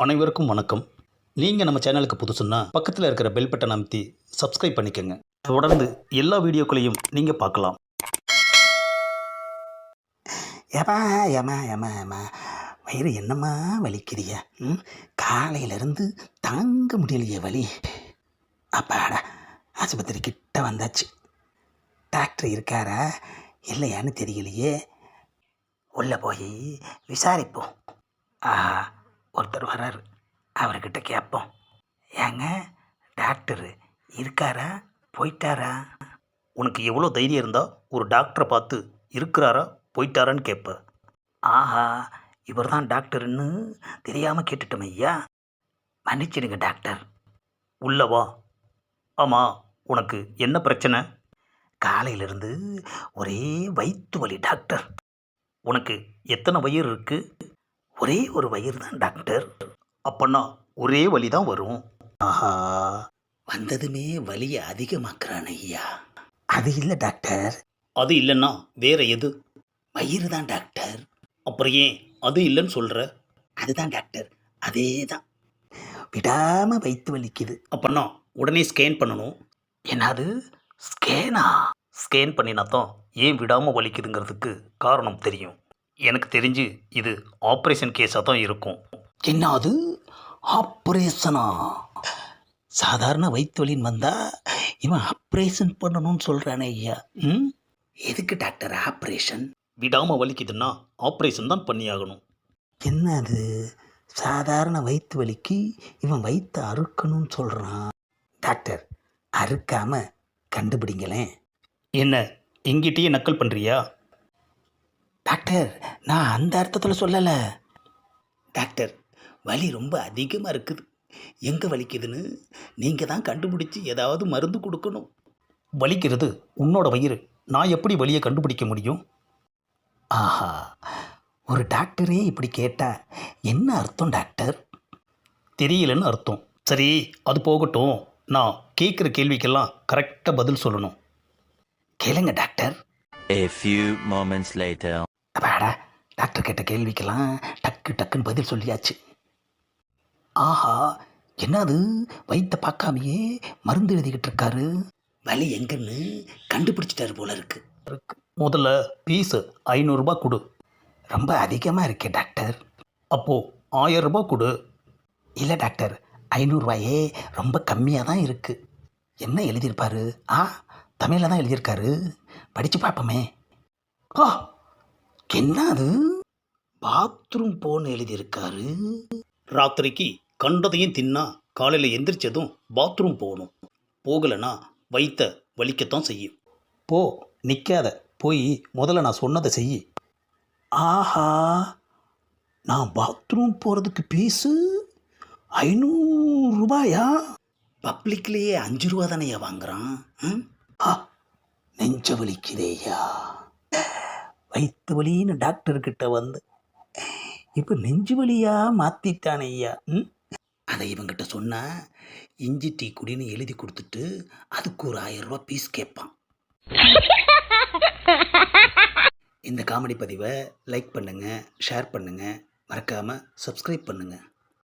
அனைவருக்கும் வணக்கம். நீங்கள் நம்ம சேனலுக்கு புதுசுன்னா பக்கத்தில் இருக்கிற பெல் பட்டன் அமைத்தி சப்ஸ்கிரைப் பண்ணிக்கோங்க. தொடர்ந்து எல்லா வீடியோக்களையும் நீங்கள் பார்க்கலாம். ஏமா ஏமா ஏமா ஏமா வயிறு என்னம்மா வலிக்கிறிய? காலையிலேருந்து தாங்க முடியலையே வலி. அப்பாடா, ஆஸ்பத்திரி கிட்ட வந்தாச்சு. டாக்டர் இருக்காரா இல்லையான்னு தெரியலையே. உள்ளே போய் விசாரிப்போம். ஆஹா, ஒருத்தர் வர்றாரு, அவர்கிட்ட கேட்போம். ஏங்க, டாக்டர் இருக்காரா போயிட்டாரா? உனக்கு எவ்வளோ தைரியம் இருந்தால் ஒரு டாக்டரை பார்த்து இருக்கிறாரா போயிட்டாரான்னு கேட்ப. ஆஹா, இவர் தான் டாக்டர்னு தெரியாமல் கேட்டுட்டோம் ஐயா. மன்னிச்சிடுங்க டாக்டர். உள்ள வா. ஆமாம், உனக்கு என்ன பிரச்சனை? காலையிலிருந்து ஒரே வயிற்று வலி டாக்டர். உனக்கு எத்தனை வயிறு இருக்கு? ஒரே ஒரு வயிறு தான் டாக்டர். அப்பன்னா ஒரே வலி தான் வரும். ஆஹா, வந்ததுமே வலியை அதிகமாக்குறான் ஐயா. அது இல்லை டாக்டர். அது இல்லைன்னா வேற எது? வயிறு தான் டாக்டர். அப்புறம் ஏன் அது இல்லைன்னு சொல்கிற? அதுதான் டாக்டர், அதே தான் விடாமல் வயிற்று வலிக்குது. அப்பன்னா உடனே ஸ்கேன் பண்ணணும். என்னது ஸ்கேனா? ஸ்கேன் பண்ணினா தான் ஏன் விடாமல் வலிக்குதுங்கிறதுக்கு காரணம் தெரியும். எனக்கு தெரிஞ்சு இது ஆப்ரேஷன் கேஸாக தான் இருக்கும். என்னது ஆப்ரேஷனா? சாதாரண வயிற்று வலின்னு வந்தால் இவன் ஆப்ரேஷன் பண்ணணும்னு சொல்கிறானே ஐயா. எதுக்கு டாக்டர் ஆப்ரேஷன்? விடாமல் வலிக்குதுன்னா ஆப்ரேஷன் தான் பண்ணியாகணும். என்னது சாதாரண வயிற்று வலிக்கு இவன் வயிற்று அறுக்கணும்னு சொல்கிறான். டாக்டர், அறுக்காமல் கண்டுபிடிங்களேன். என்ன எங்கிட்டயே நக்கல் பண்ணுறியா? டாக்டர், நான் அந்த அர்த்தத்தில் சொல்லலை. டாக்டர், வலி ரொம்ப அதிகமாக இருக்குது. எங்கே வலிக்குதுன்னு நீங்கள் தான் கண்டுபிடிச்சி ஏதாவது மருந்து கொடுக்கணும். வலிக்கிறது உன்னோட வயிறு, நான் எப்படி வலியை கண்டுபிடிக்க முடியும்? ஆஹா, ஒரு டாக்டரே இப்படி கேட்டால் என்ன அர்த்தம் டாக்டர்? தெரியலன்னு அர்த்தம். சரி, அது போகட்டும். நான் கேட்குற கேள்விக்கெல்லாம் கரெக்டாக பதில் சொல்லணும். கேளுங்க doctor. A few moments later. அப்பாடா, டாக்டர் கேட்ட கேள்விக்கெல்லாம் டக்குன்னு பதில் சொல்லியாச்சு. ஆஹா, என்னது வயிற்றை பார்க்காமையே மருந்து எழுதிக்கிட்டு இருக்காரு. வலி எங்கன்னு கண்டுபிடிச்சிட்டாரு போல இருக்கு. முதல்ல ஃபீஸு 500 ரூபாய் கொடு. ரொம்ப அதிகமாக இருக்கே டாக்டர். அப்போது 1000 ரூபாய் கொடு. இல்லை டாக்டர், 500 ரூபாயே ரொம்ப கம்மியாக தான் இருக்குது. என்ன எழுதியிருப்பாரு? தமிழில் தான் எழுதியிருக்காரு, படித்து பார்ப்போமே. என்ன அது? பாத்ரூம் போன்னு எழுதியிருக்காரு. ராத்திரிக்கு கண்டதையும் தின்னா காலையில் எந்திரிச்சதும் பாத்ரூம் போகணும். போகலைன்னா வயிற்ற வலிக்கத்தான் செய்யும். போ, நிற்காத, போய் முதல்ல நான் சொன்னதை செய். ஆஹா, நான் பாத்ரூம் போகிறதுக்கு பீஸு 500 ரூபாயா? பப்ளிக்லேயே 5 ரூபா தானேயா வாங்குறான். நெஞ்ச வலிக்குதேயா. வயிற்று வலின்னு டாக்டர்கிட்ட வந்து இப்போ நெஞ்சு வலியாக மாற்றிட்டானே ஐயா. அதை இவங்கிட்ட சொன்னால் இஞ்சி டீ குடின்னு எழுதி கொடுத்துட்டு அதுக்கு ஒரு 1000 ரூபா பீஸ் கேட்பான். இந்த காமெடி பதிவை லைக் பண்ணுங்கள், ஷேர் பண்ணுங்கள், மறக்காமல் சப்ஸ்கிரைப் பண்ணுங்கள்.